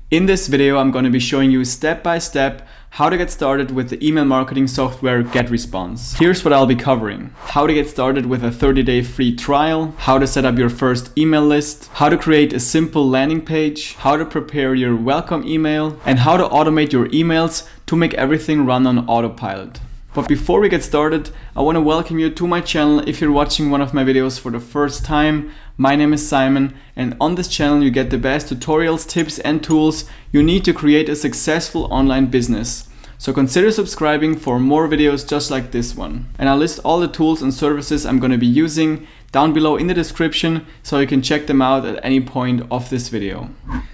In this video, I'm going to be showing you step by step how to get started with the email marketing software GetResponse. Here's what I'll be covering: how to get started with a 30-day free trial, how to set up your first email list, how to create a simple landing page, how to prepare your welcome email, and how to automate your emails to make everything run on autopilot. But before we get started, I want to welcome you to my channel if you're watching one of my videos for the first time. My name is Simon, and on this channel you get the best tutorials, tips and tools you need to create a successful online business. So consider subscribing for more videos just like this one. And I'll list all the tools and services I'm going to be using down below in the description, so you can check them out at any point of this video.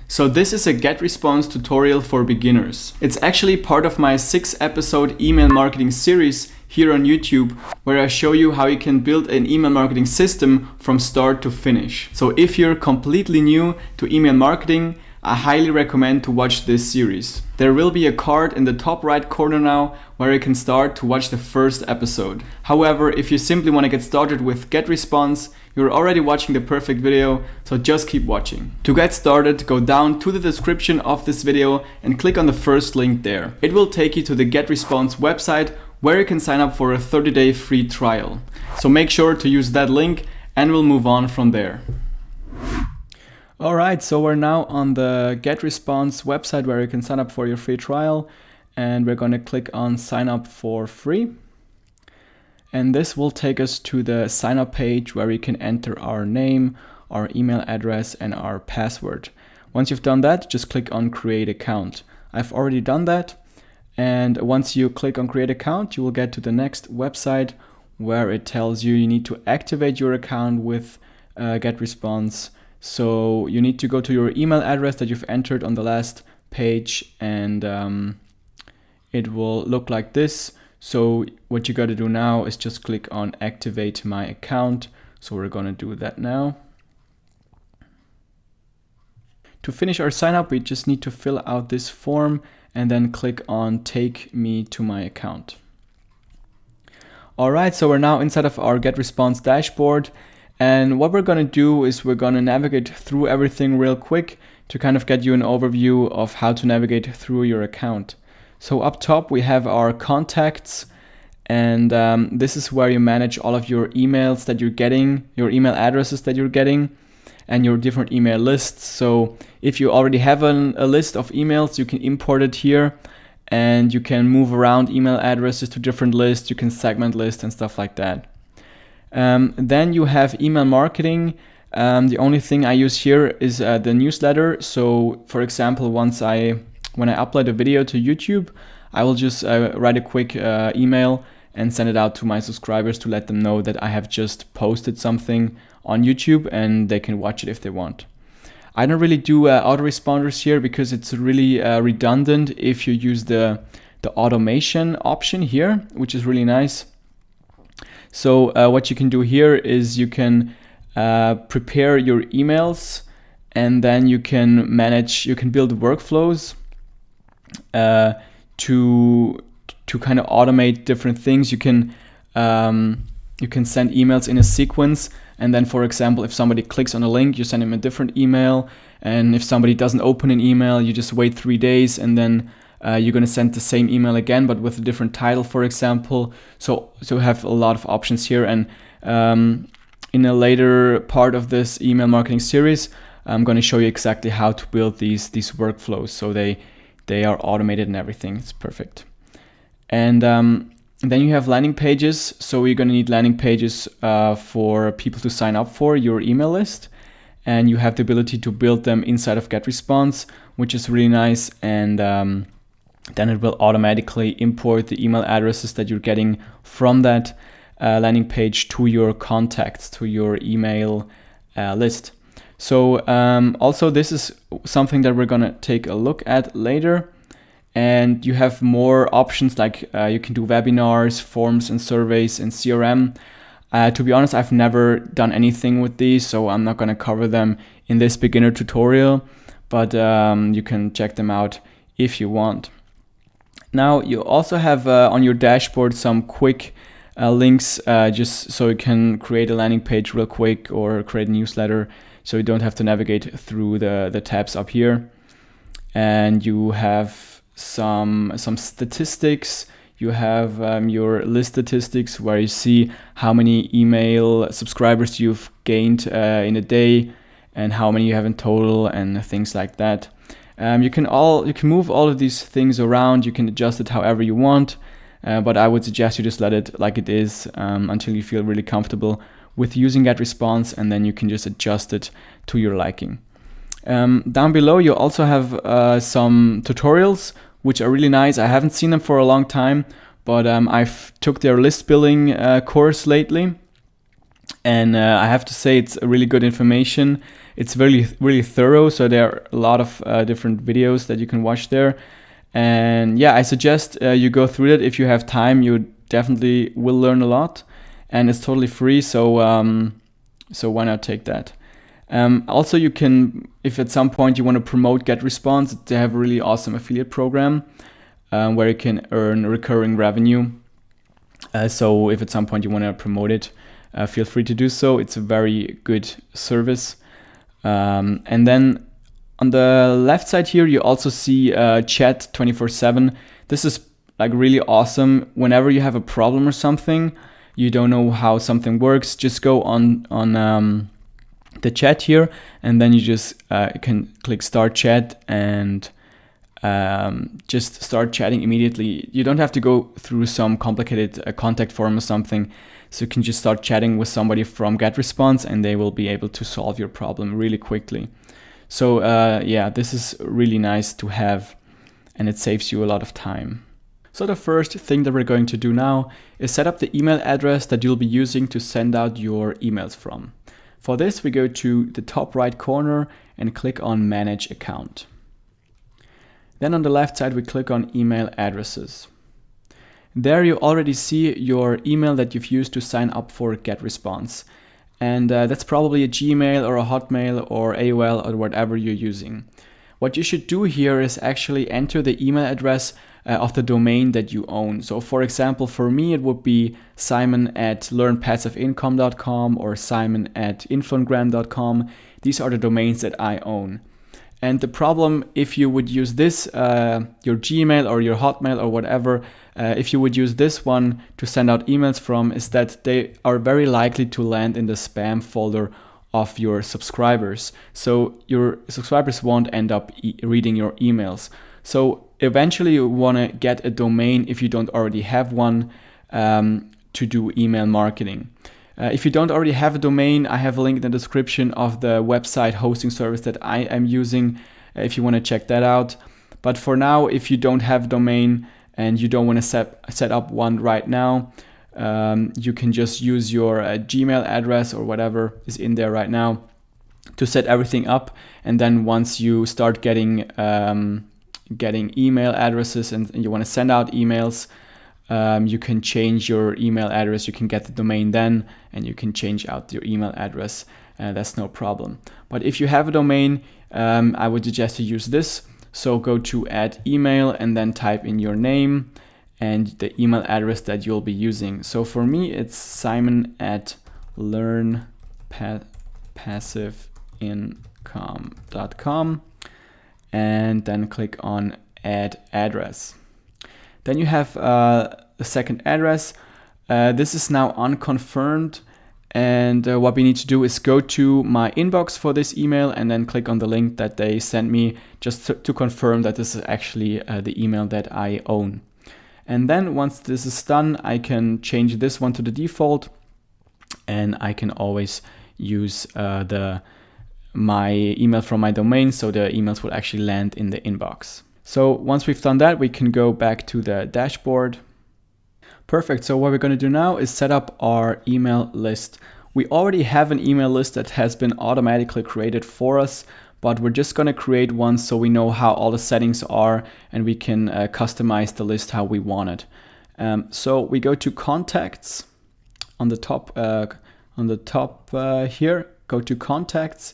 So this is a GetResponse tutorial for beginners. It's actually part of my 6-episode email marketing series here on YouTube, where I show you how you can build an email marketing system from start to finish. So if you're completely new to email marketing, I highly recommend to watch this series. There will be a card in the top right corner now where you can start to watch the first episode. However, if you simply want to get started with GetResponse, you're already watching the perfect video, so just keep watching. To get started, go down to the description of this video and click on the first link there. It will take you to the GetResponse website where you can sign up for a 30-day free trial. So make sure to use that link and we'll move on from there. Alright, so we're now on the GetResponse website where you can sign up for your free trial, and we're going to click on sign up for free. And this will take us to the sign up page where we can enter our name, our email address and our password. Once you've done that, just click on create account. I've already done that. And once you click on create account, you will get to the next website where it tells you need to activate your account with GetResponse. So you need to go to your email address that you've entered on the last page, and it will look like this. So what you got to do now is just click on activate my account. So we're going to do that now. To finish our sign up, we just need to fill out this form and then click on take me to my account. Alright, so we're now inside of our GetResponse dashboard. And what we're going to do is we're going to navigate through everything real quick to kind of get you an overview of how to navigate through your account. So up top we have our contacts, and this is where you manage all of your emails that you're getting, your email addresses that you're getting, and your different email lists. So if you already have a list of emails, you can import it here, and you can move around email addresses to different lists. You can segment lists and stuff like that. Then you have email marketing. The only thing I use here is the newsletter. So for example, when I upload a video to YouTube, I will just write a quick email and send it out to my subscribers to let them know that I have just posted something on YouTube and they can watch it if they want. I don't really do autoresponders here because it's really redundant if you use the automation option here, which is really nice. So what you can do here is you can prepare your emails, and then you can build workflows to kind of automate different things. You can send emails in a sequence, and then for example, if somebody clicks on a link, you send them a different email, and if somebody doesn't open an email, you just wait 3 days, and then you're going to send the same email again, but with a different title, for example. So we have a lot of options here. And in a later part of this email marketing series, I'm going to show you exactly how to build these workflows. So they are automated and everything. It's perfect. And then you have landing pages. So you're going to need landing pages for people to sign up for your email list. And you have the ability to build them inside of GetResponse, which is really nice. And then it will automatically import the email addresses that you're getting from that landing page to your contacts, to your email list. So also this is something that we're going to take a look at later. And you have more options, like you can do webinars, forms and surveys and CRM. To be honest, I've never done anything with these, so I'm not going to cover them in this beginner tutorial, but you can check them out if you want. Now you also have on your dashboard some quick links just so you can create a landing page real quick or create a newsletter, so you don't have to navigate through the tabs up here. and you have some statistics. You have your list statistics where you see how many email subscribers you've gained in a day and how many you have in total and things like that. You can move all of these things around. You can adjust it however you want, but I would suggest you just let it like it is until you feel really comfortable with using GetResponse, and then you can just adjust it to your liking. Down below you also have some tutorials which are really nice. I haven't seen them for a long time, but I've took their list building course lately, and I have to say it's really good information. It's really thorough, so there are a lot of different videos that you can watch there. And yeah, I suggest you go through it if you have time. You definitely will learn a lot, and it's totally free, so why not take that? Also, you can, if at some point you want to promote GetResponse, they have a really awesome affiliate program where you can earn recurring revenue. So if at some point you want to promote it, feel free to do so. It's a very good service. And then on the left side here, you also see chat 24/7. This is like really awesome. Whenever you have a problem or something, you don't know how something works, just go on the chat here, and then you just can click start chat and just start chatting immediately. You don't have to go through some complicated contact form or something. So you can just start chatting with somebody from GetResponse, and they will be able to solve your problem really quickly. So yeah, this is really nice to have, and it saves you a lot of time. So the first thing that we're going to do now is set up the email address that you'll be using to send out your emails from. For this, we go to the top right corner and click on Manage Account. Then on the left side, we click on Email Addresses. There you already see your email that you've used to sign up for GetResponse. And that's probably a Gmail or a Hotmail or AOL or whatever you're using. What you should do here is actually enter the email address of the domain that you own. So for example, for me, it would be simon@learnpassiveincome.com or simon@infogram.com. These are the domains that I own. And the problem, if you would use this, your Gmail or your Hotmail or whatever, if you would use this one to send out emails from, is that they are very likely to land in the spam folder of your subscribers. So your subscribers won't end up reading your emails. So eventually you want to get a domain, if you don't already have one, to do email marketing. If you don't already have a domain, I have a link in the description of the website hosting service that I am using if you want to check that out. But for now, if you don't have a domain and you don't want to set up one right now, you can just use your Gmail address or whatever is in there right now to set everything up. And then once you start getting email addresses and you want to send out emails, you can change your email address. You can get the domain then, and you can change out your email address. That's no problem. But if you have a domain, I would suggest to use this. So go to add email and then type in your name and the email address that you'll be using. So for me, it's simon@learnpassiveincome.com, and then click on add address. Then you have the second address. This is now unconfirmed, and what we need to do is go to my inbox for this email and then click on the link that they sent me just to confirm that this is actually the email that I own. And then once this is done, I can change this one to the default, and I can always use my email from my domain, so the emails will actually land in the inbox. So once we've done that, we can go back to the dashboard. Perfect. So what we're going to do now is set up our email list. We already have an email list that has been automatically created for us, but we're just going to create one so we know how all the settings are and we can customize the list how we want it. So we go to contacts on the top here, go to contacts,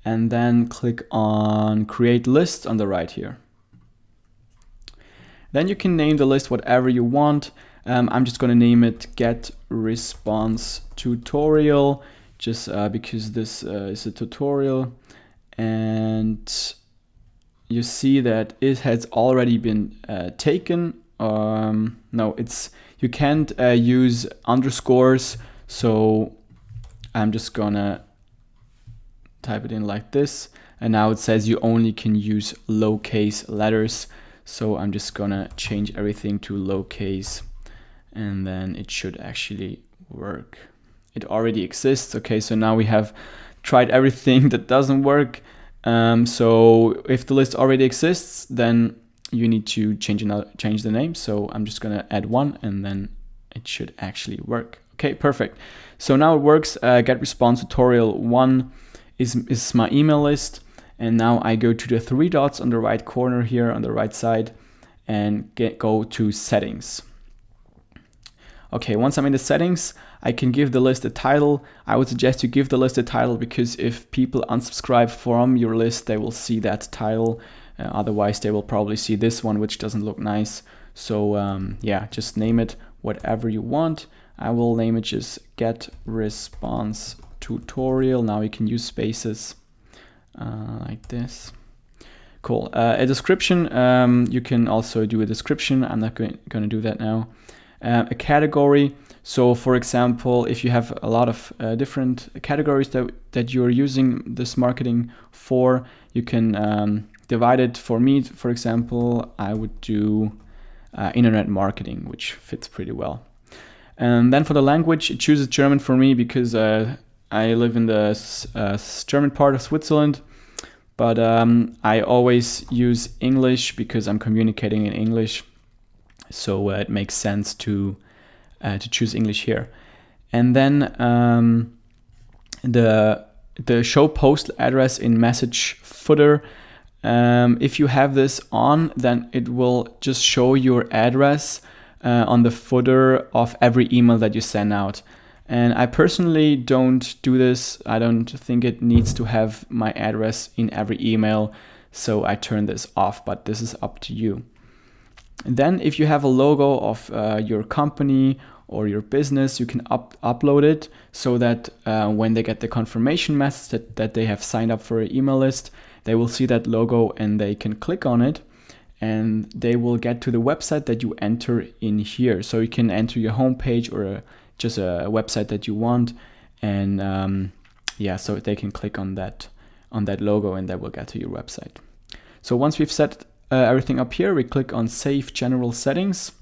and then click on create list on the right here. Then you can name the list whatever you want. I'm just going to name it GetResponse tutorial, just because this is a tutorial. And you see that it has already been taken. No, you can't use underscores, so I'm just gonna type it in like this, and now it says you only can use lowercase letters, so I'm just gonna change everything to lowercase, and then it should actually work. It already exists. Okay, so now we have tried everything that doesn't work. So if the list already exists, then you need to change the name. So I'm just gonna add one, and then it should actually work. Okay, perfect. So now it works. GetResponse tutorial 1 is my email list, and now I go to the 3 dots on the right corner here on the right side and go to settings. Okay, once I'm in the settings, I can give the list a title. I would suggest you give the list a title, because if people unsubscribe from your list, they will see that title. Otherwise, they will probably see this one, which doesn't look nice. So yeah, just name it whatever you want. I will name it just GetResponse tutorial. Now you can use spaces like this. Cool. A description, you can also do a description. I'm not going to do that now. A category. So for example, if you have a lot of different categories that you're using this marketing for, you can divide it. For me, for example, I would do internet marketing, which fits pretty well. And then for the language, it chooses German for me, because I live in the German part of Switzerland, but I always use English because I'm communicating in English. So it makes sense to choose English here. And then the show post address in message footer. If you have this on, then it will just show your address on the footer of every email that you send out. And I personally don't do this. I don't think it needs to have my address in every email, so I turn this off, but this is up to you. And then if you have a logo of your company or your business, you can upload it, so that when they get the confirmation message that they have signed up for an email list, they will see that logo and they can click on it, and they will get to the website that you enter in here. So you can enter your homepage or just a website that you want, and yeah, so they can click on that logo, and that will get to your website. So once we've set everything up here, we click on Save General Settings,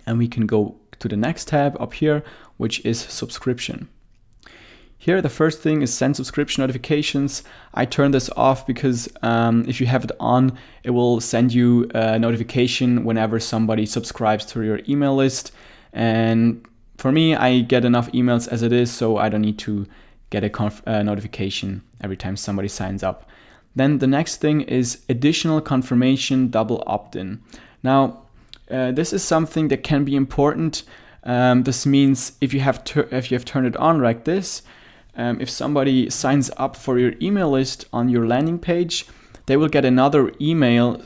and we can go to the next tab up here, which is Subscription. Here, the first thing is Send Subscription Notifications. I turn this off because if you have it on, it will send you a notification whenever somebody subscribes to your email list. And for me, I get enough emails as it is, so I don't need to get a notification every time somebody signs up. Then the next thing is Additional Confirmation Double Opt-in. Now, this is something that can be important. This means if you have turned it on like this, if somebody signs up for your email list on your landing page, they will get another email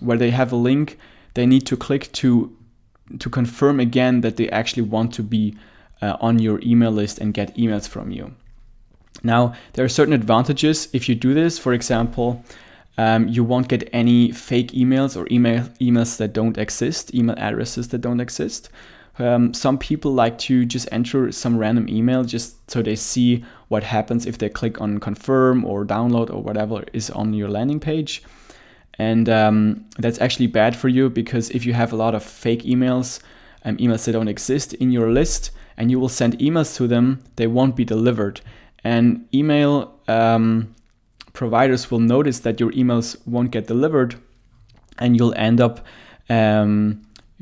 where they have a link. They need to click to confirm again that they actually want to be on your email list and get emails from you. Now, there are certain advantages if you do this. For example, you won't get any fake emails or emails that don't exist, email addresses that don't exist. Some people like to just enter some random email just so they see what happens if they click on confirm or download or whatever is on your landing page. And that's actually bad for you, because if you have a lot of fake emails, emails that don't exist in your list, and you will send emails to them, they won't be delivered. And email providers will notice that your emails won't get delivered, and you'll end up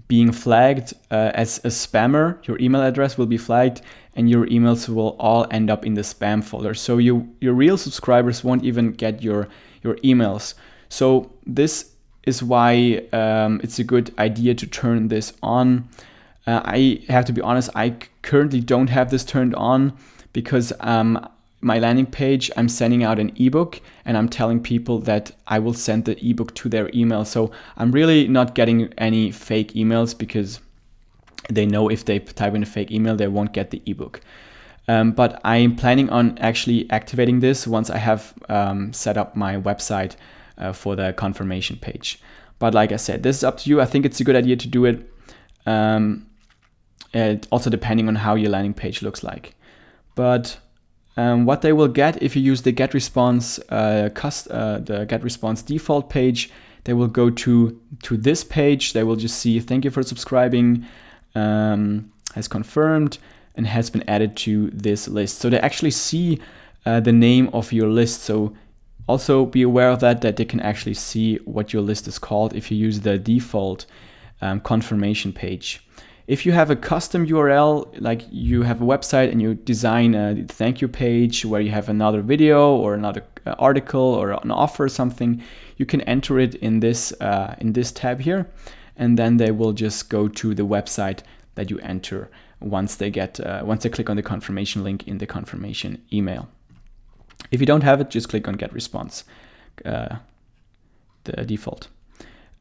being flagged as a spammer. Your email address will be flagged, and your emails will all end up in the spam folder. So your real subscribers won't even get your emails. So this is why it's a good idea to turn this on. I have to be honest, I currently don't have this turned on because my landing page, I'm sending out an ebook, and I'm telling people that I will send the ebook to their email. So I'm really not getting any fake emails, because they know if they type in a fake email, they won't get the ebook. But I'm planning on actually activating this once I have set up my website for the confirmation page. But like I said, this is up to you. I think it's a good idea to do it. Also depending on how your landing page looks like. But what they will get if you use the GetResponse the GetResponse default page, they will go to this page. They will just see, thank you for subscribing, has confirmed and has been added to this list. So they actually see the name of your list. So also be aware of that they can actually see what your list is called if you use the default confirmation page. If you have a custom URL, like you have a website and you design a thank you page where you have another video or another article or an offer or something, you can enter it in this tab here, and then they will just go to the website that you enter once they click on the confirmation link in the confirmation email. If you don't have it, just click on GetResponse, the default.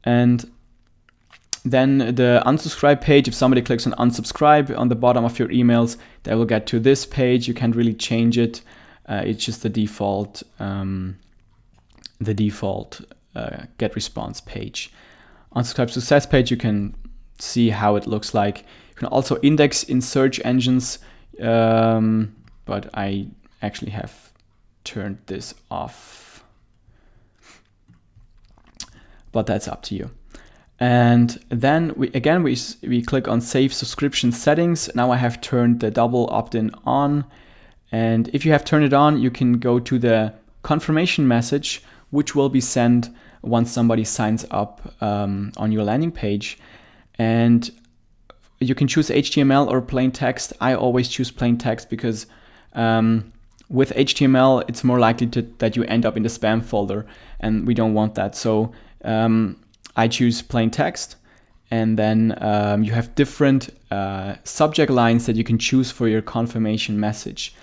And then the unsubscribe page, if somebody clicks on unsubscribe on the bottom of your emails, they will get to this page. You can't really change it. It's just the default GetResponse page. Unsubscribe success page, you can see how it looks like. You can also index in search engines, but I actually have turned this off. But that's up to you. And then we click on Save Subscription Settings. Now I have turned the double opt-in on. And if you have turned it on, you can go to the confirmation message, which will be sent once somebody signs up on your landing page. And you can choose HTML or plain text. I always choose plain text because with HTML, it's more likely that you end up in the spam folder, and we don't want that. So I choose plain text, and then you have different subject lines that you can choose for your confirmation message.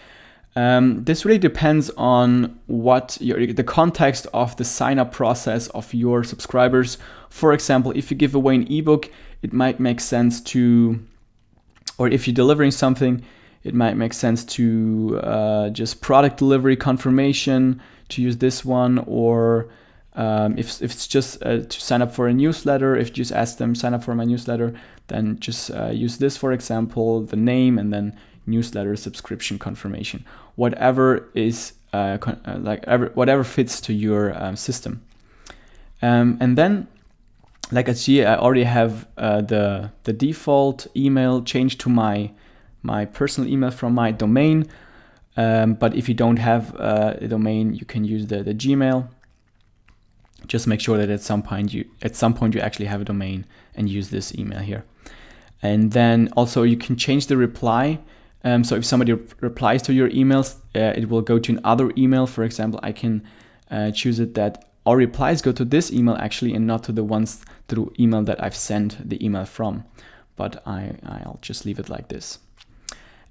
This really depends on what the context of the sign-up process of your subscribers. For example, if you give away an ebook, it might make sense to, or if you're delivering something, it might make sense to just product delivery confirmation to use this one, or if it's just to sign up for a newsletter, if you just ask them sign up for my newsletter, then just use this, for example, the name and then newsletter subscription confirmation. Whatever is whatever fits to your system. And then, like I see, I already have the default email changed to my personal email from my domain. But if you don't have a domain, you can use the Gmail. Just make sure that at some point you actually have a domain and use this email here. And then also you can change the reply. So if somebody replies to your emails, it will go to another email. For example, I can choose it that all replies go to this email actually, and not to the ones through email that I've sent the email from. But I'll just leave it like this.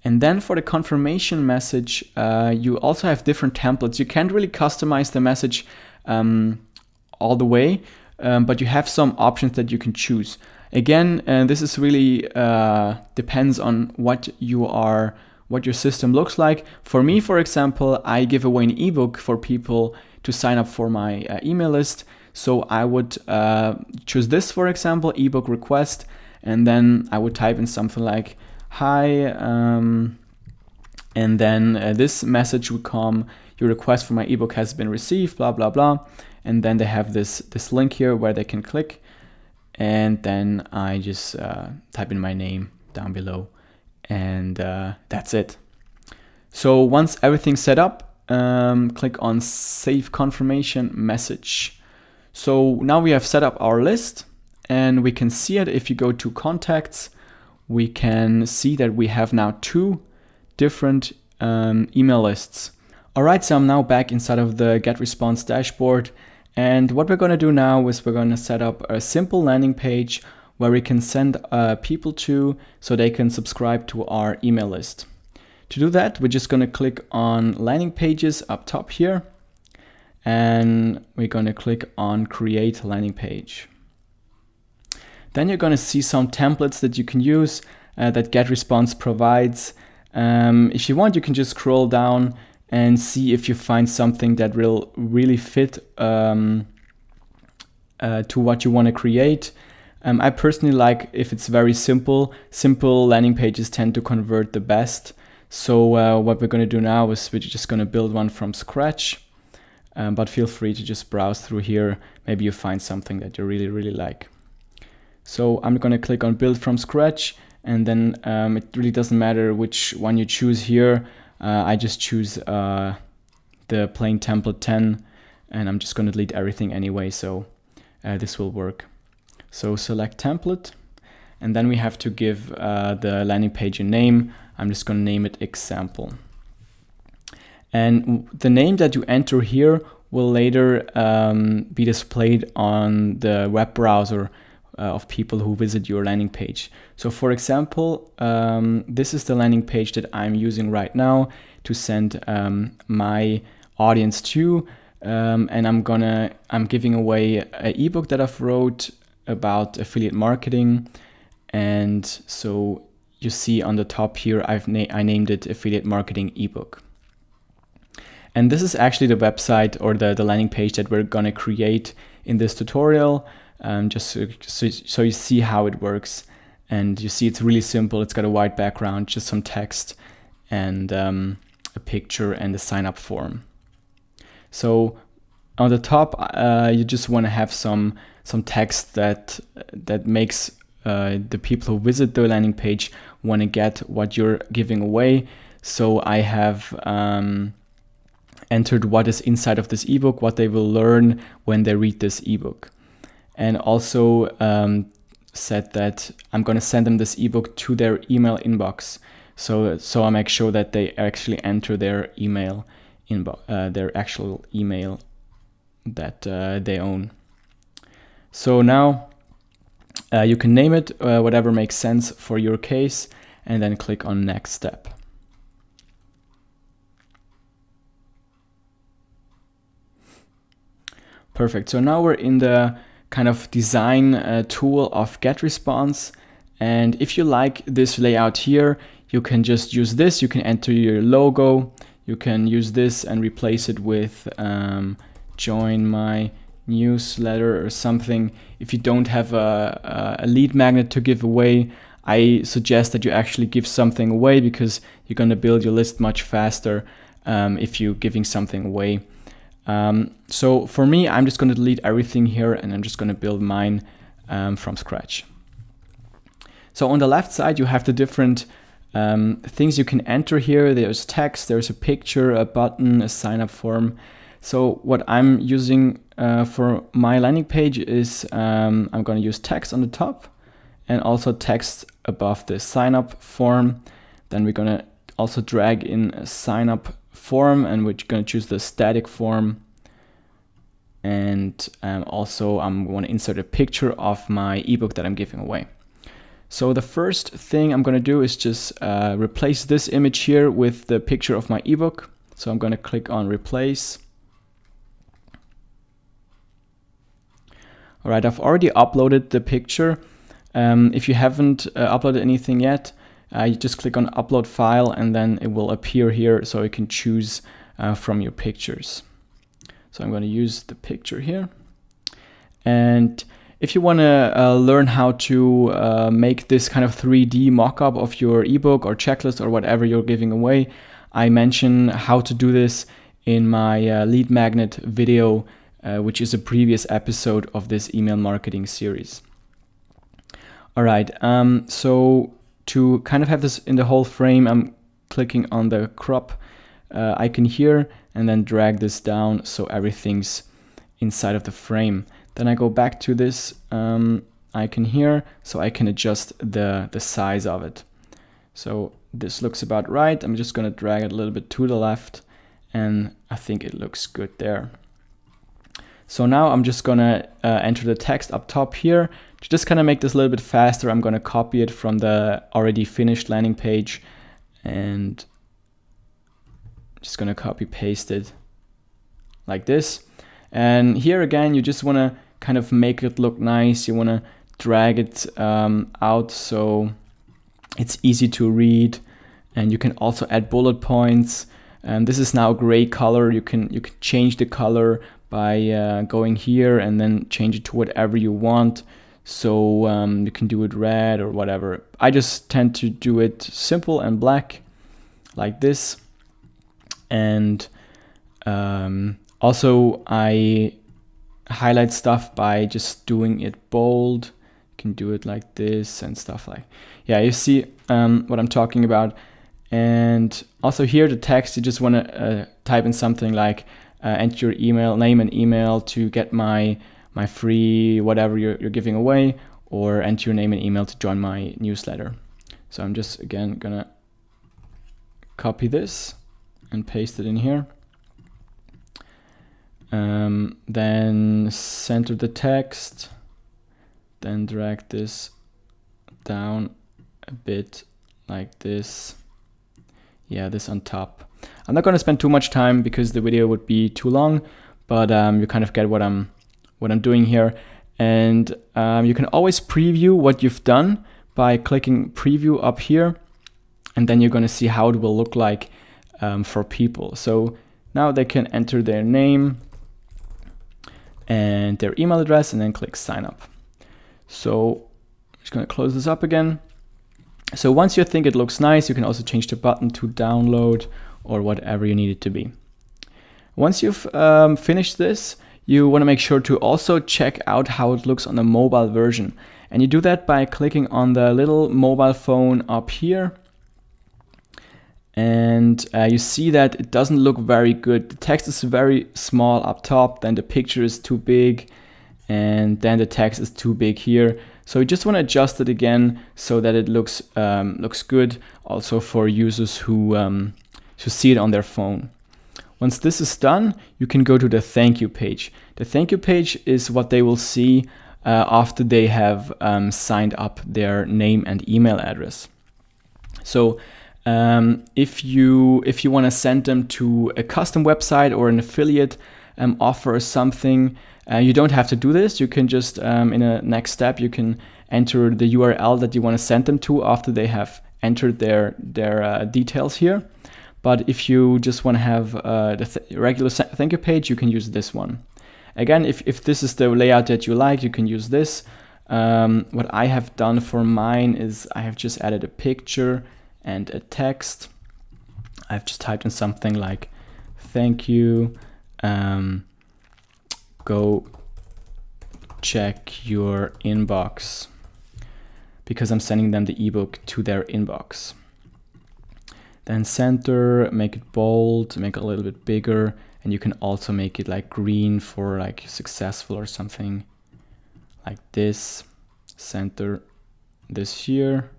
And then for the confirmation message, you also have different templates. You can't really customize the message all the way, but you have some options that you can choose. Again, this is really depends on what your system looks like. For me, for example, I give away an ebook for people to sign up for my email list. So I would choose this, for example, ebook request, and then I would type in something like, hi, and then this message would come, your request for my ebook has been received, blah, blah, blah. And then they have this link here where they can click. And then I just type in my name down below, and that's it. So once everything's set up, click on Save Confirmation Message. So now we have set up our list, and we can see it. If you go to Contacts, we can see that we have now 2 different email lists. All right, so I'm now back inside of the GetResponse dashboard. And what we're going to do now is we're going to set up a simple landing page where we can send people to so they can subscribe to our email list. To do that, we're just going to click on landing pages up top here, and we're going to click on create landing page. Then you're going to see some templates that you can use that GetResponse provides. If you want, you can just scroll down and see if you find something that will really fit to what you want to create. I personally like if it's very simple. Simple landing pages tend to convert the best. So what we're going to do now is we're just going to build one from scratch. But feel free to just browse through here. Maybe you find something that you really like. So I'm going to click on build from scratch, and then it really doesn't matter which one you choose here. I just choose the plain template 10, and I'm just going to delete everything anyway, so this will work. So select template, and then we have to give the landing page a name. I'm just going to name it example. And the name that you enter here will later be displayed on the web browser of people who visit your landing page. So for example, this is the landing page that I'm using right now to send my audience to, and I'm giving away an ebook that I've wrote about affiliate marketing. And so you see on the top here, I named it affiliate marketing ebook. And this is actually the website or the landing page that we're gonna create in this tutorial, just so you see how it works. And you see it's really simple. It's got a white background, just some text and a picture and a sign up form. So on the top, you just want to have some text that makes the people who visit the landing page want to get what you're giving away. So I have entered what is inside of this ebook, what they will learn when they read this ebook, and also said that I'm going to send them this ebook to their email inbox. So I make sure that they actually enter their email inbox, their actual email that they own. So now you can name it whatever makes sense for your case, and then click on next step. Perfect. So now we're in the kind of design tool of GetResponse. And if you like this layout here, you can just use this. You can enter your logo. You can use this and replace it with join my newsletter or something. If you don't have a lead magnet to give away, I suggest that you actually give something away, because you're going to build your list much faster if you're giving something away. So for me, I'm just going to delete everything here, and I'm just going to build mine from scratch. So on the left side, you have the different things you can enter here. There's text, there's a picture, a button, a sign up form. So what I'm using for my landing page is I'm going to use text on the top and also text above the sign up form. Then we're going to also drag in a sign up form, and we're going to choose the static form. And also I'm going to insert a picture of my ebook that I'm giving away. So the first thing I'm going to do is just replace this image here with the picture of my ebook. So I'm going to click on replace. All right, I've already uploaded the picture. If you haven't uploaded anything yet, you just click on upload file, and then it will appear here, so you can choose from your pictures. So I'm going to use the picture here. And if you want to learn how to make this kind of 3D mock-up of your ebook or checklist or whatever you're giving away, I mention how to do this in my lead magnet video, which is a previous episode of this email marketing series. All right, so to kind of have this in the whole frame, I'm clicking on the crop icon here and then drag this down so everything's inside of the frame. Then I go back to this icon here so I can adjust the size of it. So this looks about right. I'm just going to drag it a little bit to the left, and I think it looks good there. So now I'm just going to enter the text up top here. To just kind of make this a little bit faster, I'm going to copy it from the already finished landing page, and just going to copy paste it like this. And here again, you just want to kind of make it look nice. You want to drag it out so it's easy to read, and you can also add bullet points. And this is now a gray color. You can change the color by going here and then change it to whatever you want. So you can do it red or whatever. I just tend to do it simple and black like this. And also I highlight stuff by just doing it bold. You can do it like this and stuff like, yeah, you see what I'm talking about. And also here the text, you just want to type in something like enter your email, name and email to get my free whatever you're giving away, or enter your name and email to join my newsletter. So I'm just again gonna copy this and paste it in here. Then center the text, then drag this down a bit like this. Yeah, this on top. I'm not going to spend too much time because the video would be too long, but you kind of get what I'm doing here. And you can always preview what you've done by clicking preview up here, and then you're going to see how it will look like for people. So now they can enter their name and their email address and then click sign up. So I'm just going to close this up again. So once you think it looks nice, you can also change the button to download or whatever you need it to be. Once you've finished this, you want to make sure to also check out how it looks on the mobile version. And you do that by clicking on the little mobile phone up here. And you see that it doesn't look very good. The text is very small up top, then the picture is too big, and then the text is too big here. So you just want to adjust it again so that it looks good also for users who see it on their phone. Once this is done, you can go to the thank you page. The thank you page is what they will see after they have signed up their name and email address. So if you want to send them to a custom website or an affiliate offer or something, you don't have to do this. You can just, in a next step, you can enter the URL that you want to send them to after they have entered their details here. But if you just want to have the regular thank you page, you can use this one. Again, if this is the layout that you like, you can use this. What I have done for mine is I have just added a picture and a text. I've just typed in something like, thank you, go check your inbox, because I'm sending them the ebook to their inbox. Then center, make it bold, make it a little bit bigger, and you can also make it like green for like successful or something like this. Center this here.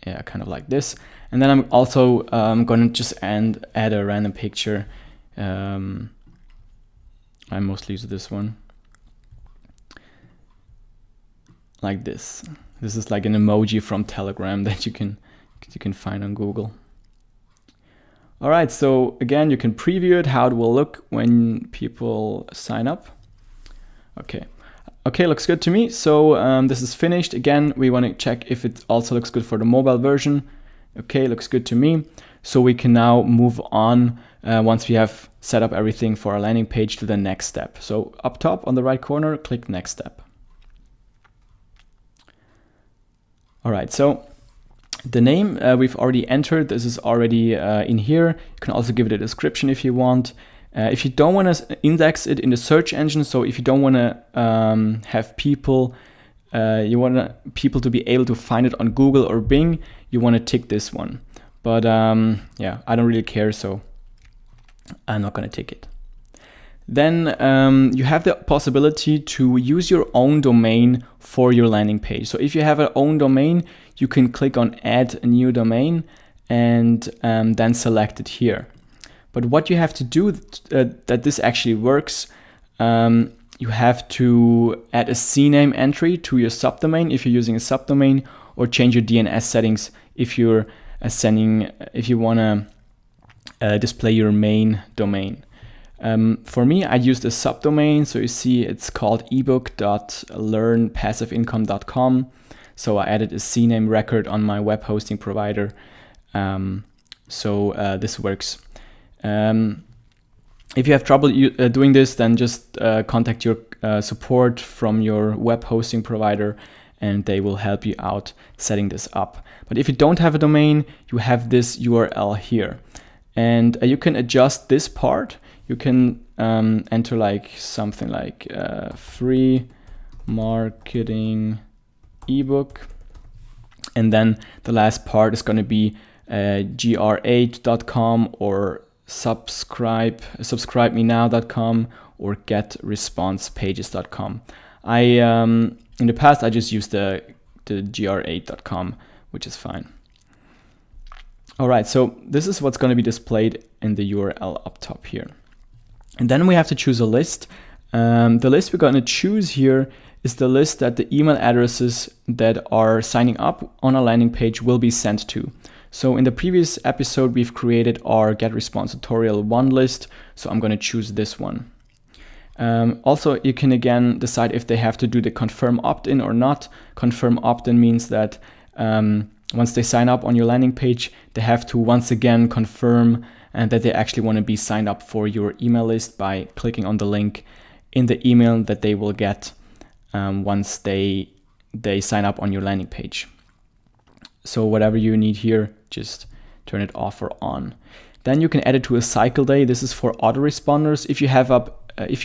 Yeah, kind of like this. And then I'm also going to just add a random picture. I mostly use this one. Like this. This is like an emoji from Telegram that you can find on Google. All right, so again, you can preview it, how it will look when people sign up. Okay, looks good to me. So this is finished. Again, we want to check if it also looks good for the mobile version. Okay, looks good to me. So we can now move on once we have set up everything for our landing page to the next step. So up top on the right corner, click next step. All right, so the name we've already entered. This is already in here. You can also give it a description if you want. If you don't want to index it in the search engine, so if you don't want to have people, you want people to be able to find it on Google or Bing, you want to tick this one. But yeah, I don't really care, so I'm not going to tick it. Then you have the possibility to use your own domain for your landing page. So if you have an own domain, you can click on add a new domain and then select it here. But what you have to do that this actually works, you have to add a CNAME entry to your subdomain if you're using a subdomain, or change your DNS settings if you're if you want to display your main domain. For me, I used a subdomain, so you see it's called ebook.learnpassiveincome.com. So I added a CNAME record on my web hosting provider. So this works. If you have trouble doing this, then just contact your support from your web hosting provider, and they will help you out setting this up. But if you don't have a domain, you have this URL here, and you can adjust this part. You can enter like something like free marketing ebook, and then the last part is going to be gr8.com or subscribemenow.com or getresponsepages.com. In the past I just used the gr8.com, which is fine. All right, so this is what's going to be displayed in the URL up top here. And then we have to choose a list. The list we're going to choose here is the list that the email addresses that are signing up on a landing page will be sent to. So in the previous episode, we've created our GetResponse tutorial 1 list. So I'm going to choose this one. Also, you can again decide if they have to do the confirm opt-in or not. Confirm opt-in means that once they sign up on your landing page, they have to once again confirm and that they actually want to be signed up for your email list by clicking on the link in the email that they will get once they sign up on your landing page. So whatever you need here, just turn it off or on. Then you can add it to a cycle day. This is for autoresponders. If you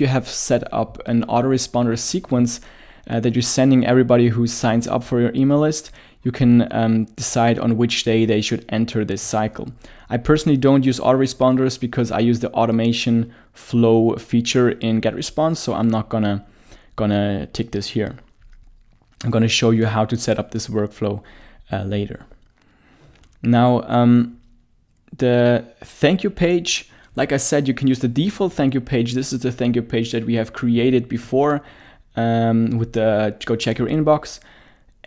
have set up an autoresponder sequence that you're sending everybody who signs up for your email list, you can decide on which day they should enter this cycle. I personally don't use autoresponders because I use the automation flow feature in GetResponse, so I'm not gonna tick this here. I'm gonna show you how to set up this workflow later. Now, the thank you page, like I said, you can use the default thank you page. This is the thank you page that we have created before with the go check your inbox.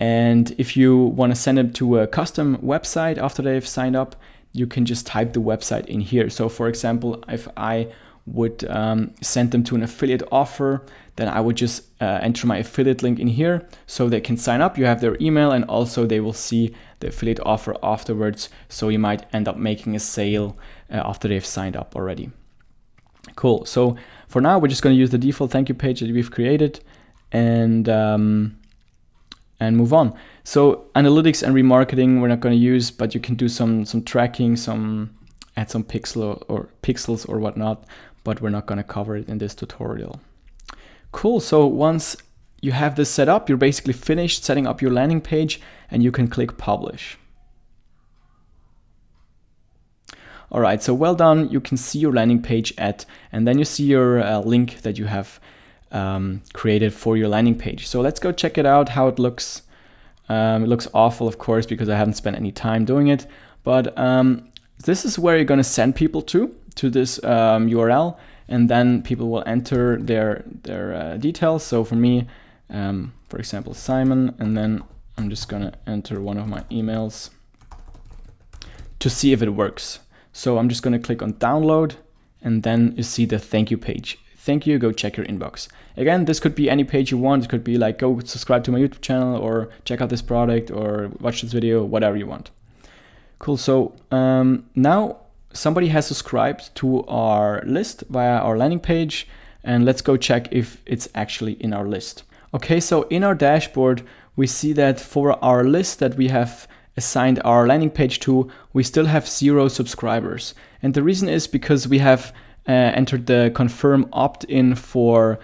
And if you want to send them to a custom website after they've signed up, you can just type the website in here. So for example, if I would send them to an affiliate offer, then I would just enter my affiliate link in here so they can sign up. You have their email and also they will see the affiliate offer afterwards. So you might end up making a sale after they've signed up already. Cool. So for now, we're just going to use the default thank you page that we've created and move on. So analytics and remarketing we're not going to use, but you can do some tracking, add some pixels or whatnot, but we're not going to cover it in this tutorial. Cool. So once you have this set up, you're basically finished setting up your landing page and you can click publish. All right, so well done. You can see your landing page and then you see your link that you have created for your landing page. So let's go check it out, how it looks. It looks awful, of course, because I haven't spent any time doing it. But this is where you're going to send people to this URL, and then people will enter their details. So for me, for example, Simon, and then I'm just going to enter one of my emails to see if it works. So I'm just going to click on download, and then you see the thank you page. Thank you, go check your inbox. Again, this could be any page you want. It could be like, go subscribe to my YouTube channel or check out this product or watch this video, whatever you want. Cool, so now somebody has subscribed to our list via our landing page, and let's go check if it's actually in our list. Okay, so in our dashboard, we see that for our list that we have assigned our landing page to, we still have 0 subscribers. And the reason is because we have entered the confirm opt-in for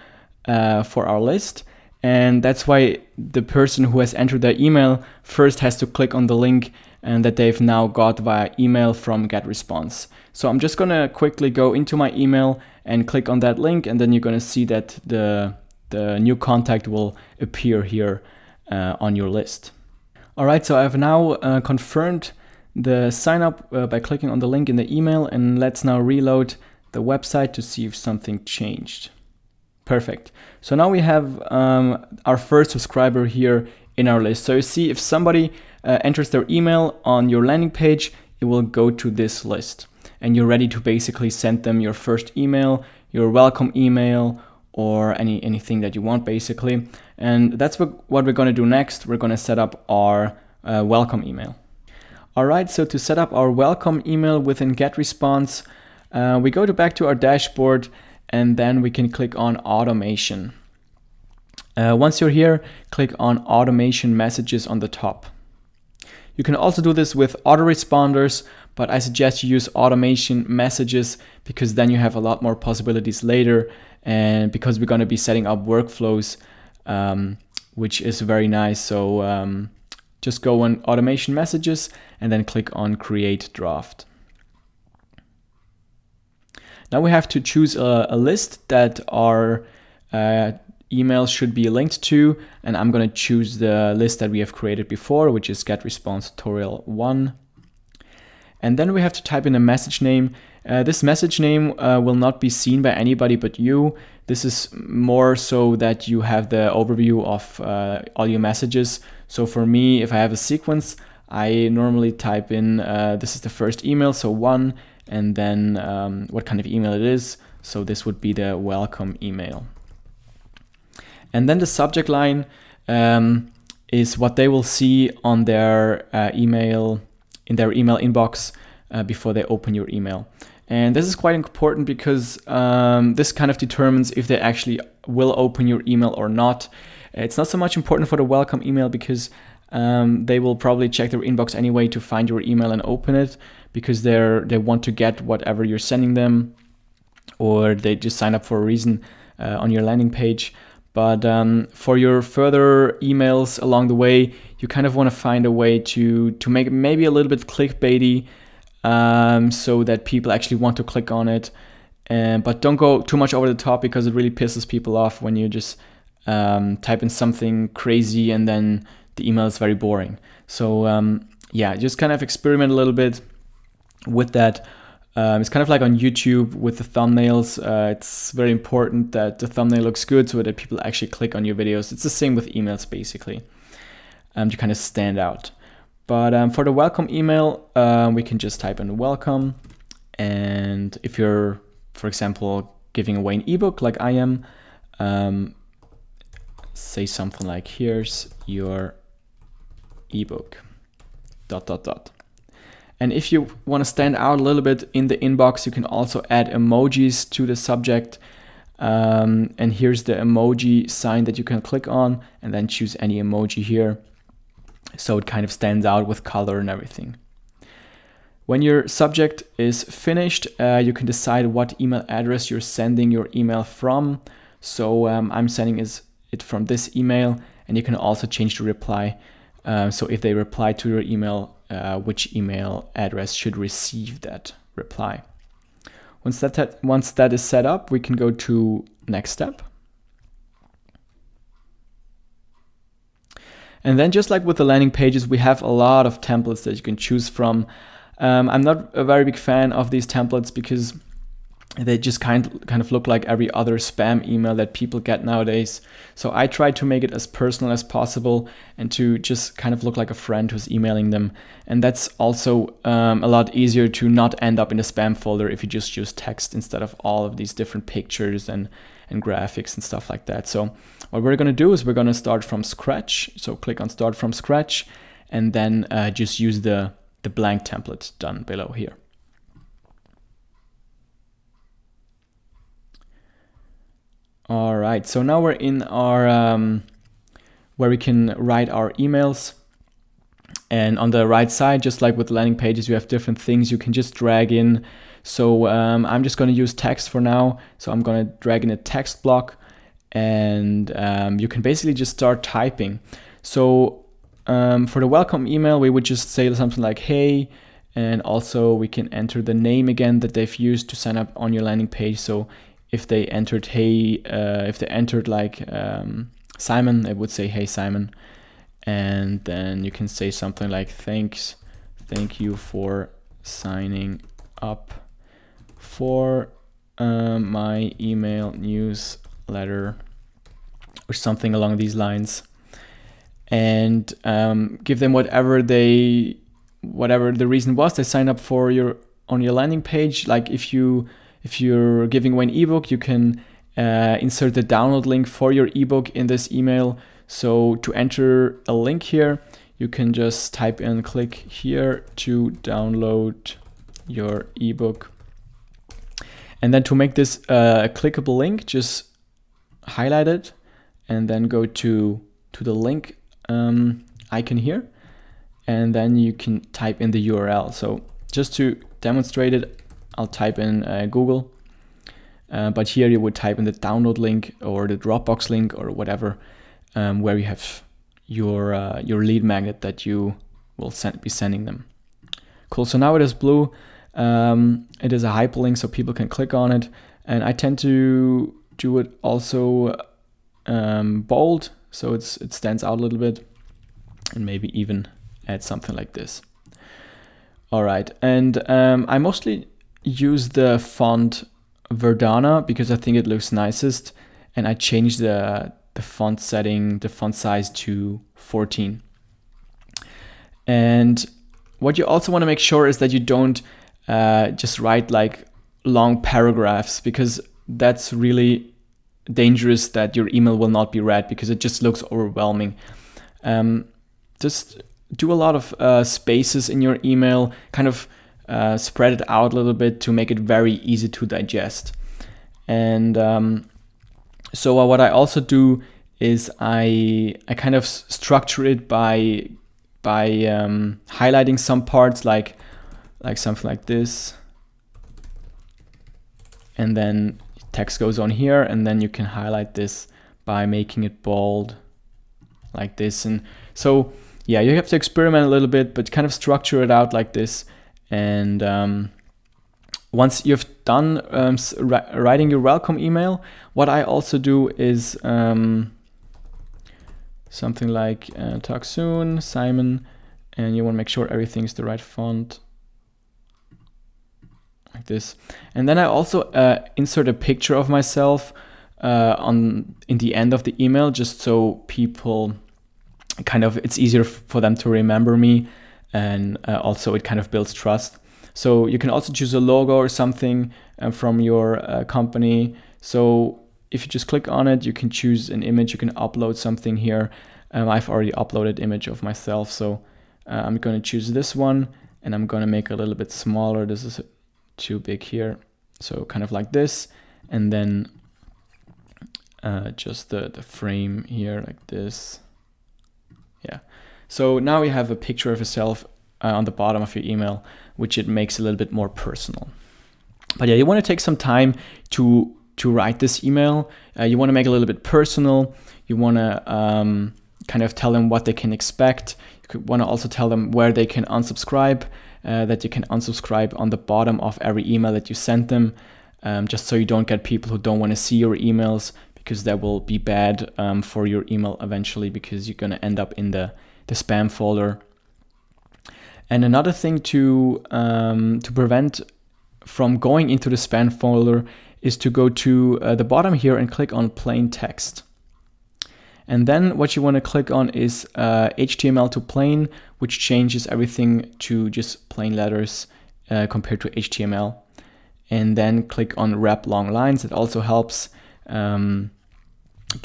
our list, and that's why the person who has entered their email first has to click on the link and that they've now got via email from GetResponse. So I'm just gonna quickly go into my email and click on that link, and then you're gonna see that the new contact will appear here on your list. All right, so I've now confirmed the sign up by clicking on the link in the email, and let's now reload the website to see if something changed. Perfect. So now we have our first subscriber here in our list. So you see if somebody enters their email on your landing page, it will go to this list, and you're ready to basically send them your first email, your welcome email, or anything that you want basically. And that's what we're going to do next. We're going to set up our welcome email. All right, so to set up our welcome email within GetResponse, We go back to our dashboard, and then we can click on automation. Once you're here, click on automation messages on the top. You can also do this with autoresponders, but I suggest you use automation messages because then you have a lot more possibilities later, and because we're going to be setting up workflows, which is very nice. So just go on automation messages and then click on create draft. Now we have to choose a list that our emails should be linked to, and I'm going to choose the list that we have created before, which is GetResponse tutorial 1. And then we have to type in a message name. This message name will not be seen by anybody but you. This is more so that you have the overview of all your messages. So for me, if I have a sequence, I normally type in this is the first email, so 1, and then what kind of email it is. So this would be the welcome email. And then the subject line is what they will see on their email, in their email inbox before they open your email. And this is quite important because this kind of determines if they actually will open your email or not. It's not so much important for the welcome email because they will probably check their inbox anyway to find your email and open it, because they want to get whatever you're sending them, or they just sign up for a reason on your landing page. But for your further emails along the way, you kind of want to find a way to make it maybe a little bit clickbaity, so that people actually want to click on it. But don't go too much over the top, because it really pisses people off when you just type in something crazy and then the email is very boring. So yeah, just kind of experiment a little bit with that. It's kind of like on YouTube with the thumbnails. It's very important that the thumbnail looks good so that people actually click on your videos. It's the same with emails, basically, to kind of stand out. But for the welcome email, we can just type in welcome. And if you're, for example, giving away an ebook like I am, say something like, here's your ebook, ... And if you want to stand out a little bit in the inbox, you can also add emojis to the subject. And here's the emoji sign that you can click on, and then choose any emoji here, so it kind of stands out with color and everything. When your subject is finished, you can decide what email address you're sending your email from. So I'm sending it from this email, and you can also change the reply. So if they reply to your email, which email address should receive that reply. Once that is set up, we can go to next step. And then, just like with the landing pages, we have a lot of templates that you can choose from. I'm not a very big fan of these templates because they just kind of look like every other spam email that people get nowadays. So I try to make it as personal as possible and to just kind of look like a friend who's emailing them. And that's also a lot easier to not end up in the spam folder if you just use text instead of all of these different pictures and graphics and stuff like that. So what we're going to do is we're going to start from scratch. So click on start from scratch, and then just use the blank template done below here. All right, so now we're in our where we can write our emails. And on the right side, just like with landing pages, you have different things you can just drag in. So I'm just going to use text for now. So I'm going to drag in a text block, and you can basically just start typing. So for the welcome email, we would just say something like, hey, and also we can enter the name again that they've used to sign up on your landing page. So if they entered hey, if they entered like Simon, it would say hey Simon. And then you can say something like thank you for signing up for my email newsletter, or something along these lines. And give them whatever the reason was they signed up for on your landing page. Like if you're giving away an ebook, you can insert the download link for your ebook in this email. So to enter a link here, you can just type in, click here to download your ebook. And then to make this a clickable link, just highlight it and then go to the link icon here. And then you can type in the URL. So just to demonstrate it, I'll type in Google. But here you would type in the download link or the Dropbox link or whatever, where you have your lead magnet that you will be sending them. Cool. So now it is blue. It is a hyperlink, so people can click on it. And I tend to do it also bold, so it stands out a little bit, and maybe even add something like this. All right, and I mostly use the font Verdana because I think it looks nicest, and I changed the font setting, the font size to 14. And what you also want to make sure is that you don't just write like long paragraphs, because that's really dangerous, that your email will not be read because it just looks overwhelming. Just do a lot of spaces in your email, kind of spread it out a little bit to make it very easy to digest. And so what I also do is I kind of structure it by highlighting some parts, like something like this, and then text goes on here, and then you can highlight this by making it bold like this. And so yeah, you have to experiment a little bit, but kind of structure it out like this. And once you've done writing your welcome email, what I also do is something like talk soon, Simon, and you want to make sure everything's the right font, like this. And then I also insert a picture of myself in the end of the email, just so people it's easier for them to remember me, and also it kind of builds trust. So you can also choose a logo or something from your company. So if you just click on it, you can choose an image, you can upload something here. I've already uploaded image of myself, so I'm going to choose this one, and I'm going to make it a little bit smaller. This is too big here, so kind of like this, and then just the frame here like this. Yeah, so now you have a picture of yourself on the bottom of your email, which it makes a little bit more personal. But yeah, you want to take some time to write this email. You want to make it a little bit personal. You want to kind of tell them what they can expect. You want to also tell them where they can unsubscribe, that you can unsubscribe on the bottom of every email that you send them, just so you don't get people who don't want to see your emails, because that will be bad for your email eventually, because you're going to end up in the spam folder. And another thing to prevent from going into the spam folder is to go to the bottom here and click on plain text. And then what you want to click on is HTML to plain, which changes everything to just plain letters compared to HTML. And then click on wrap long lines. It also helps to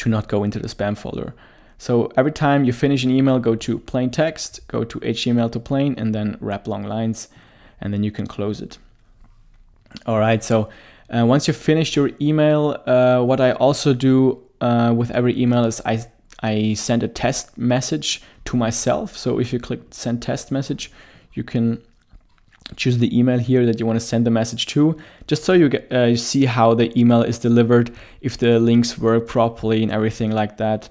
not go into the spam folder. So every time you finish an email, go to plain text, go to HTML to plain, and then wrap long lines, and then you can close it. All right, so once you've finished your email, what I also do with every email is I send a test message to myself. So if you click send test message, you can choose the email here that you want to send the message to, just so you see how the email is delivered, if the links work properly and everything like that.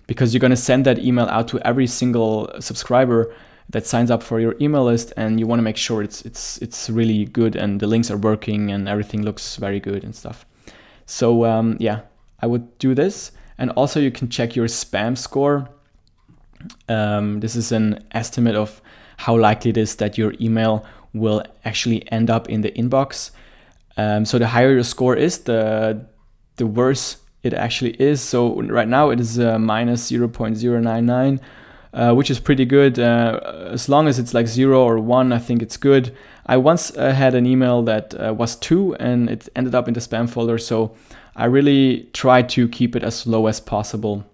Because you're going to send that email out to every single subscriber that signs up for your email list, and you want to make sure it's really good and the links are working and everything looks very good and stuff. So yeah, I would do this. And also you can check your spam score. This is an estimate of how likely it is that your email will actually end up in the inbox. So the higher your score is, the worse it actually is. So right now it is minus 0.099, which is pretty good. As long as it's like 0 or 1, I think it's good. I once had an email that was 2 and it ended up in the spam folder. So I really try to keep it as low as possible.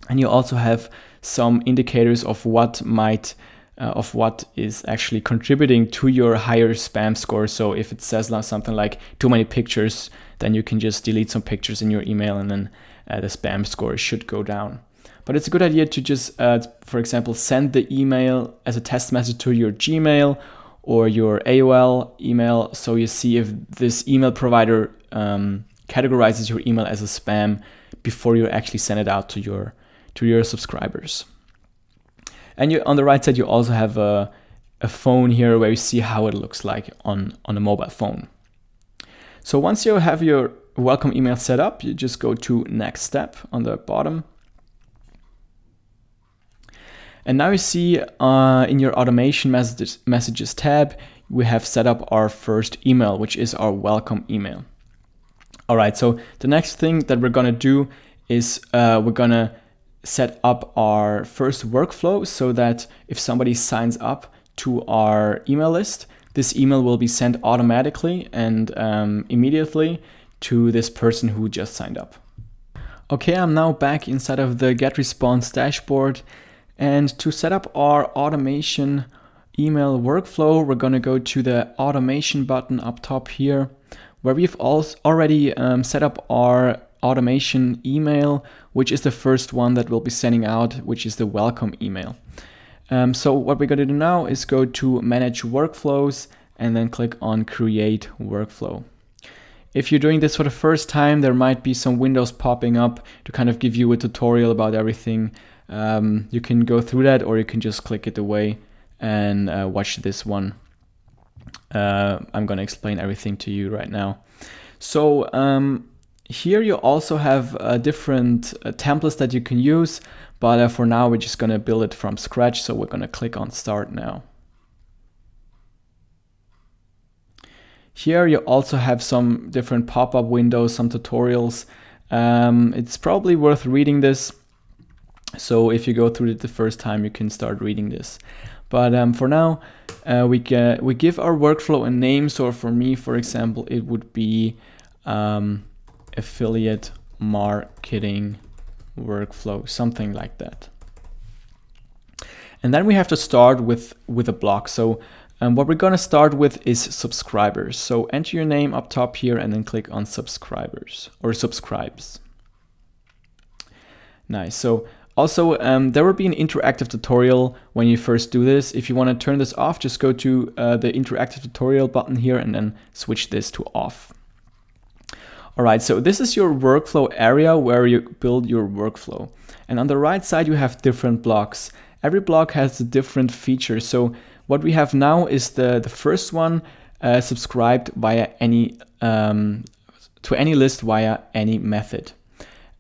And you also have some indicators of what might of what is actually contributing to your higher spam score. So if it says something like too many pictures, then you can just delete some pictures in your email, and then the spam score should go down. But it's a good idea to just, for example, send the email as a test message to your Gmail or your AOL email, so you see if this email provider categorizes your email as a spam before you actually send it out to your subscribers. And on the right side, you also have a phone here where you see how it looks like on a mobile phone. So once you have your welcome email set up, you just go to next step on the bottom. And now you see in your automation messages tab, we have set up our first email, which is our welcome email. All right, so the next thing that we're gonna do is we're gonna set up our first workflow so that if somebody signs up to our email list, this email will be sent automatically and immediately to this person who just signed up. Okay, I'm now back inside of the GetResponse dashboard. And to set up our automation email workflow, we're going to go to the automation button up top here, where we've already set up our automation email, which is the first one that we'll be sending out, which is the welcome email. So what we're going to do now is go to manage workflows and then click on create workflow. If you're doing this for the first time, there might be some windows popping up to kind of give you a tutorial about everything. You can go through that, or you can just click it away and watch this one. I'm going to explain everything to you right now. So here you also have different templates that you can use, but for now we're just going to build it from scratch. So we're going to click on start now. Here you also have some different pop-up windows, some tutorials. It's probably worth reading this. So if you go through it the first time, you can start reading this. But for now, we give our workflow a name. So for me, for example, it would be affiliate marketing workflow, something like that. And then we have to start with a block. So what we're going to start with is subscribers. So enter your name up top here and then click on subscribers or subscribes. Nice. So also, there will be an interactive tutorial when you first do this. If you want to turn this off, just go to the interactive tutorial button here and then switch this to off. All right, so this is your workflow area where you build your workflow. And on the right side, you have different blocks. Every block has a different feature. So what we have now is the first one, subscribed via any to any list via any method.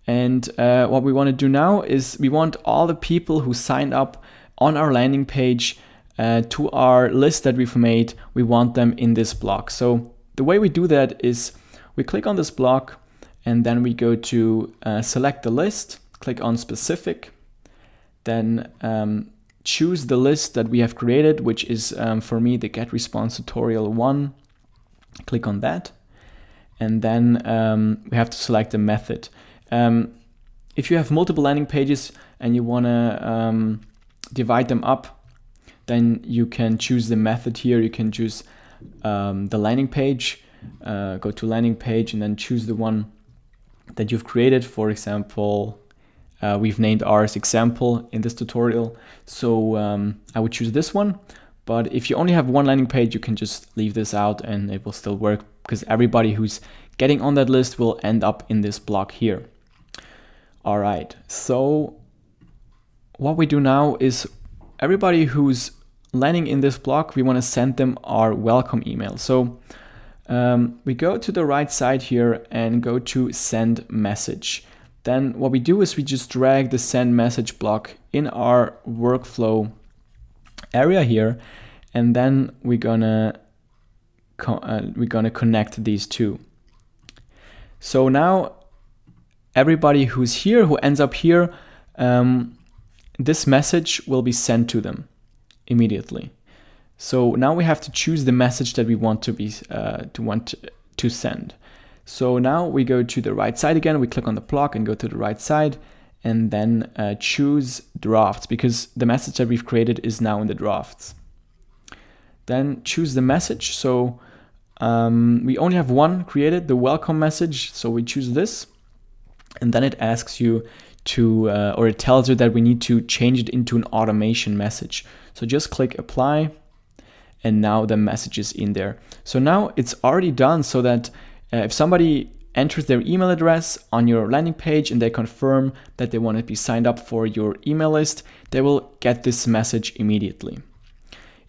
And what we want to do now is we want all the people who signed up on our landing page to our list that we've made, we want them in this block. So the way we do that is we click on this block and then we go to select the list, click on specific, then choose the list that we have created, which is for me the GetResponse tutorial 1. Click on that. And then we have to select the method. If you have multiple landing pages and you want to divide them up, then you can choose the method here. You can choose the landing page, go to landing page and then choose the one that you've created. For example, we've named ours example in this tutorial. So I would choose this one. But if you only have one landing page, you can just leave this out and it will still work because everybody who's getting on that list will end up in this block here. All right, so what we do now is everybody who's landing in this block, we want to send them our welcome email. So we go to the right side here and go to send message. Then what we do is we just drag the send message block in our workflow area here, and then we're gonna connect these two. So now everybody who's here, who ends up here, this message will be sent to them immediately. So now we have to choose the message that we want to send. So now we go to the right side again, we click on the block and go to the right side, and then choose drafts, because the message that we've created is now in the drafts. Then choose the message. So we only have one created, the welcome message. So we choose this, and then it asks you to, or it tells you that we need to change it into an automation message. So just click apply, and now the message is in there. So now it's already done, so that if somebody enters their email address on your landing page and they confirm that they want to be signed up for your email list, they will get this message immediately.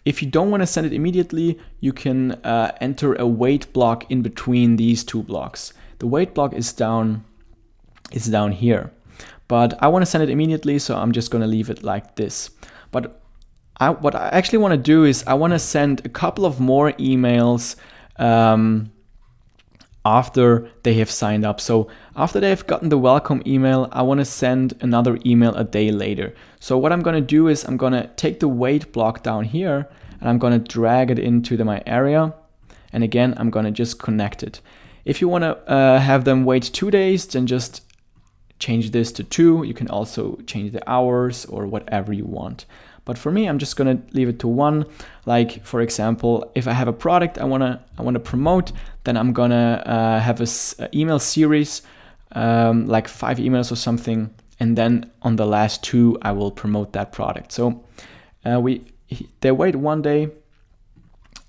If you don't want to send it immediately, you can enter a wait block in between these two blocks. The wait block is down here, but I want to send it immediately, so I'm just going to leave it like this. But what I actually want to do is I want to send a couple of more emails after they have signed up. So after they've gotten the welcome email, I want to send another email a day later. So what I'm going to do is I'm going to take the wait block down here, and I'm going to drag it into my area. And again, I'm going to just connect it. If you want to have them wait 2 days, then just change this to 2. You can also change the hours or whatever you want. But for me, I'm just going to leave it to 1. Like, for example, if I have a product I want to promote, then I'm going to have a email series, like 5 emails or something. And then on the last 2, I will promote that product. So they wait 1 day,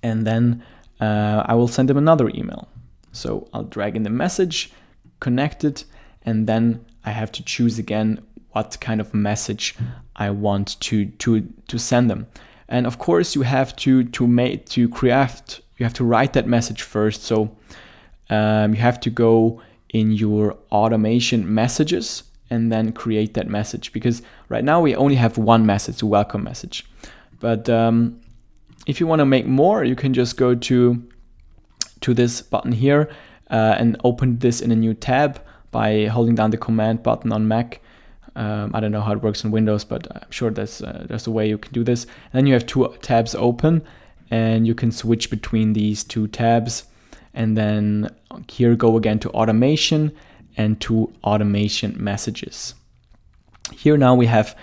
and then I will send them another email. So I'll drag in the message, connect it, and then I have to choose again what kind of message I want to send them. And of course, you have to write that message first. So you have to go in your automation messages and then create that message, because right now we only have one message, a welcome message. But if you want to make more, you can just go to this button here and open this in a new tab by holding down the command button on Mac. I don't know how it works on Windows, but I'm sure there's a way you can do this. And then you have 2 tabs open, and you can switch between these 2 tabs. And then here go again to automation and to automation messages. Here now we have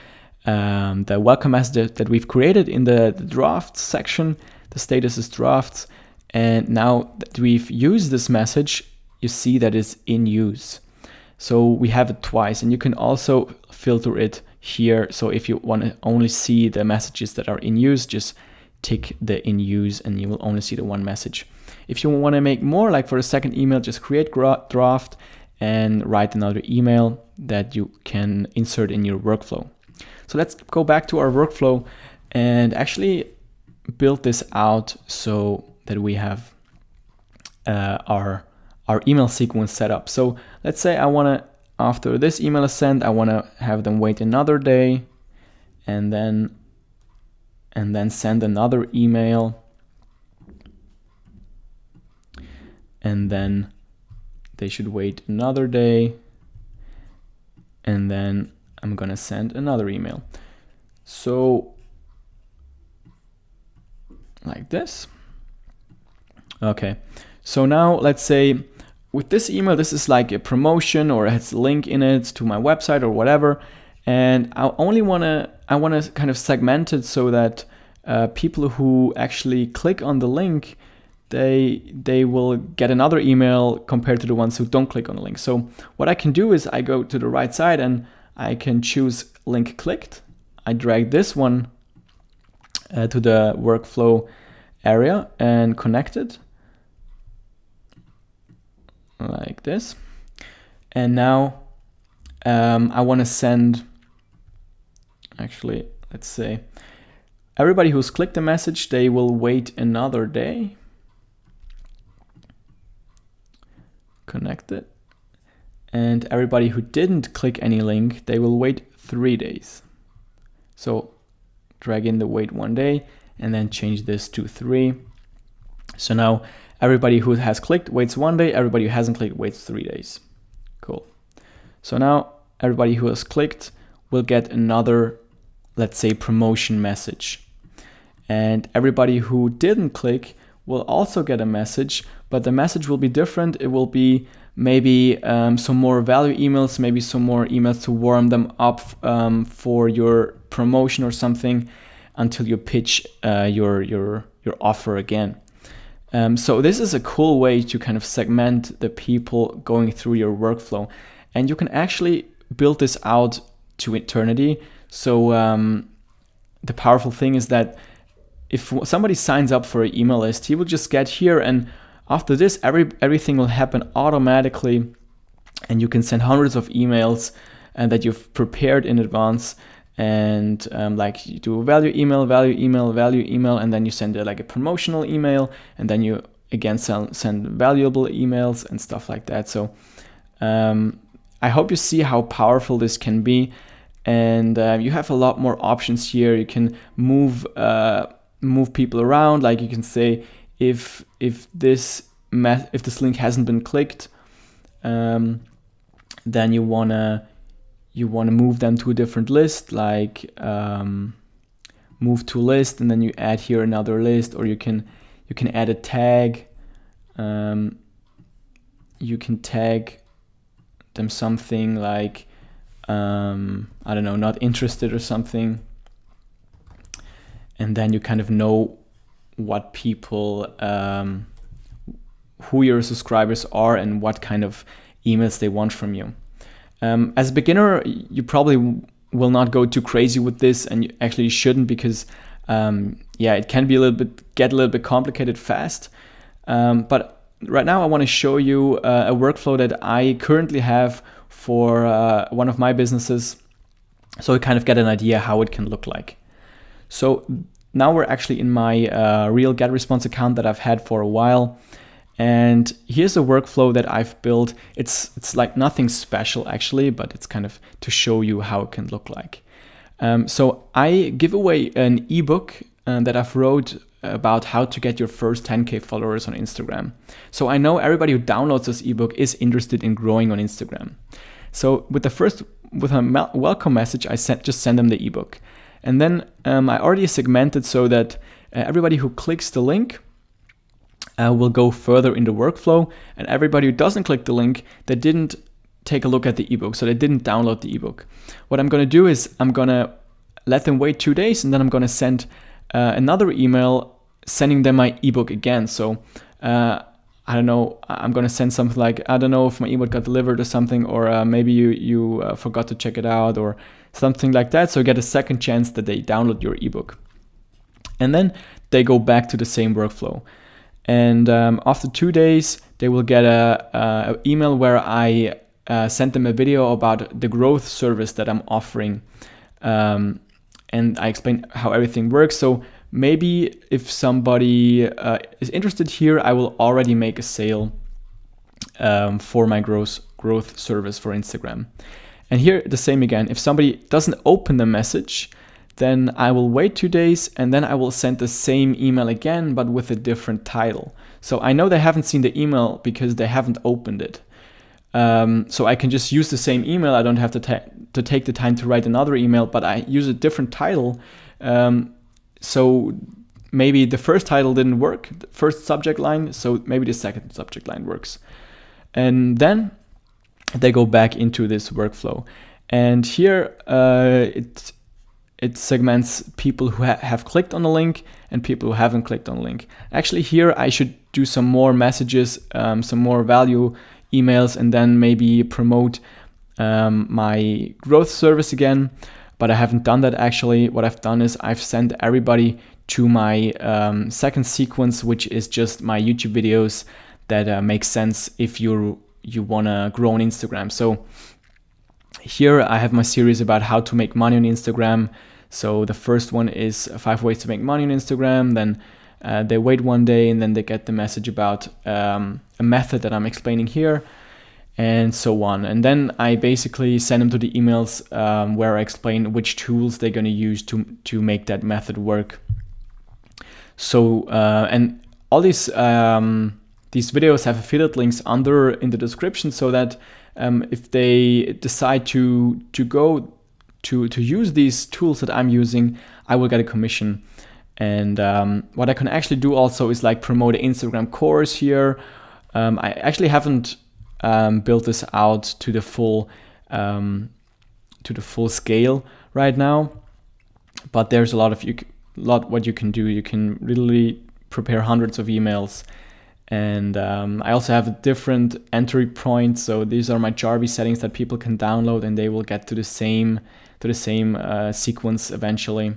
the welcome message that we've created in the drafts section. The status is drafts. And now that we've used this message, you see that it's in use. So we have it twice, and you can also filter it here. So if you want to only see the messages that are in use, just tick the in use and you will only see the one message. If you want to make more, like for a second email, just create draft and write another email that you can insert in your workflow. So let's go back to our workflow and actually build this out so that we have our email sequence set up. So let's say I want to, after this email is sent, I want to have them wait another day and then send another email, and then they should wait another day, and then I'm gonna send another email. So like this. Okay, so now let's say with this email, this is like a promotion or it has a link in it to my website or whatever. And I want to kind of segment it so that people who actually click on the link, they will get another email compared to the ones who don't click on the link. So what I can do is I go to the right side and I can choose link clicked. I drag this one to the workflow area and connect it like this. And now I want to send, actually, let's say everybody who's clicked the message, they will wait another day. Connect it. And everybody who didn't click any link, they will wait 3 days. So drag in the wait 1 day and then change this to 3. So now everybody who has clicked waits 1 day, everybody who hasn't clicked waits 3 days. Cool. So now everybody who has clicked will get another, let's say, promotion message. And everybody who didn't click will also get a message, but the message will be different. It will be maybe some more value emails, maybe some more emails to warm them up for your promotion or something until you pitch your offer again. So this is a cool way to kind of segment the people going through your workflow, and you can actually build this out to eternity. So the powerful thing is that if somebody signs up for an email list, he will just get here, and after this, everything will happen automatically, and you can send hundreds of emails that you've prepared in advance. And like you do a value email, and then you send like a promotional email, and then you again send valuable emails and stuff like that. So I hope you see how powerful this can be, and you have a lot more options here. You can move people around. Like you can say if this link hasn't been clicked, then you wanna move them to a different list, like move to list, and then you add here another list, or you can add a tag. You can tag them something like I don't know, not interested or something, and then you kind of know what people, who your subscribers are and what kind of emails they want from you. As a beginner, you probably will not go too crazy with this, and you actually shouldn't, because it can be get a little bit complicated fast. But right now I want to show you a workflow that I currently have for one of my businesses, so you kind of get an idea how it can look like. So now we're actually in my real GetResponse account that I've had for a while. And here's a workflow that I've built. It's like nothing special actually, but it's kind of to show you how it can look like. So I give away an ebook that I've wrote about how to get your first 10K followers on Instagram. So I know everybody who downloads this ebook is interested in growing on Instagram. So with a welcome message, I just send them the ebook. And then I already segmented so that everybody who clicks the link will go further in the workflow, and everybody who doesn't click the link, they didn't take a look at the ebook, so they didn't download the ebook. What I'm going to do is I'm going to let them wait 2 days, and then I'm going to send another email sending them my ebook again. So I don't know, I'm going to send something like, I don't know if my ebook got delivered or something, or maybe you forgot to check it out or something like that. So you get a second chance that they download your ebook. And then they go back to the same workflow. And after 2 days, they will get a email where I sent them a video about the growth service that I'm offering. And I explain how everything works. So maybe if somebody is interested here, I will already make a sale for my growth service for Instagram. And here the same again. If somebody doesn't open the message, then I will wait 2 days, and then I will send the same email again, but with a different title. So I know they haven't seen the email because they haven't opened it. So I can just use the same email. I don't have to take the time to write another email, but I use a different title. So maybe the first title didn't work, the first subject line, so maybe the second subject line works. And then they go back into this workflow. And here it segments people who have clicked on the link and people who haven't clicked on the link. Actually, here I should do some more messages, some more value emails, and then maybe promote my growth service again. But I haven't done that actually. What I've done is I've sent everybody to my second sequence, which is just my YouTube videos that make sense if you want to grow on Instagram. So here I have my series about how to make money on Instagram. So the first one is 5 ways to make money on Instagram. Then they wait 1 day, and then they get the message about a method that I'm explaining here, and so on. And then I basically send them to the emails where I explain which tools they're going to use to make that method work. So and all these videos have affiliate links in the description, so that if they decide to go to use these tools that I'm using, I will get a commission. And what I can actually do also is like promote an Instagram course here. I actually haven't build this out to the full scale right now. But there's a lot what you can do. You can really prepare hundreds of emails. And I also have different entry points. So these are my Jarvis settings that people can download, and they will get to the same sequence eventually.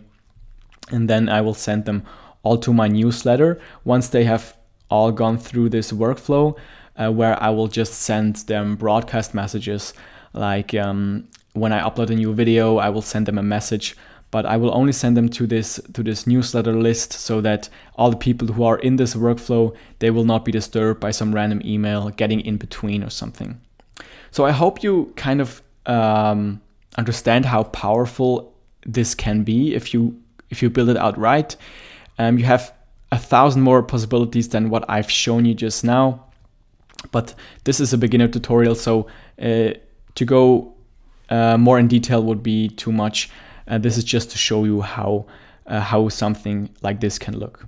And then I will send them all to my newsletter once they have all gone through this workflow, where I will just send them broadcast messages. Like when I upload a new video, I will send them a message, but I will only send them to this newsletter list, so that all the people who are in this workflow, they will not be disturbed by some random email getting in between or something. So I hope you kind of understand how powerful this can be if you build it out right. You have 1,000 more possibilities than what I've shown you just now, but this is a beginner tutorial, so to go more in detail would be too much. This is just to show you how something like this can look.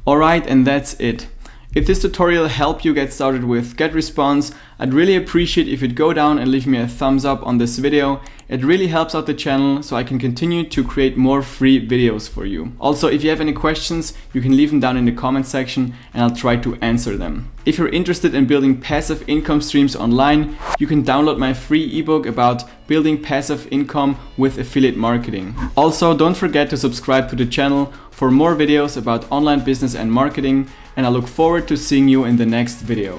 Alright, and that's it. If this tutorial helped you get started with GetResponse, I'd really appreciate if you'd go down and leave me a thumbs up on this video. It really helps out the channel so I can continue to create more free videos for you. Also, if you have any questions, you can leave them down in the comment section and I'll try to answer them. If you're interested in building passive income streams online, you can download my free ebook about building passive income with affiliate marketing. Also, don't forget to subscribe to the channel for more videos about online business and marketing, and I look forward to seeing you in the next video.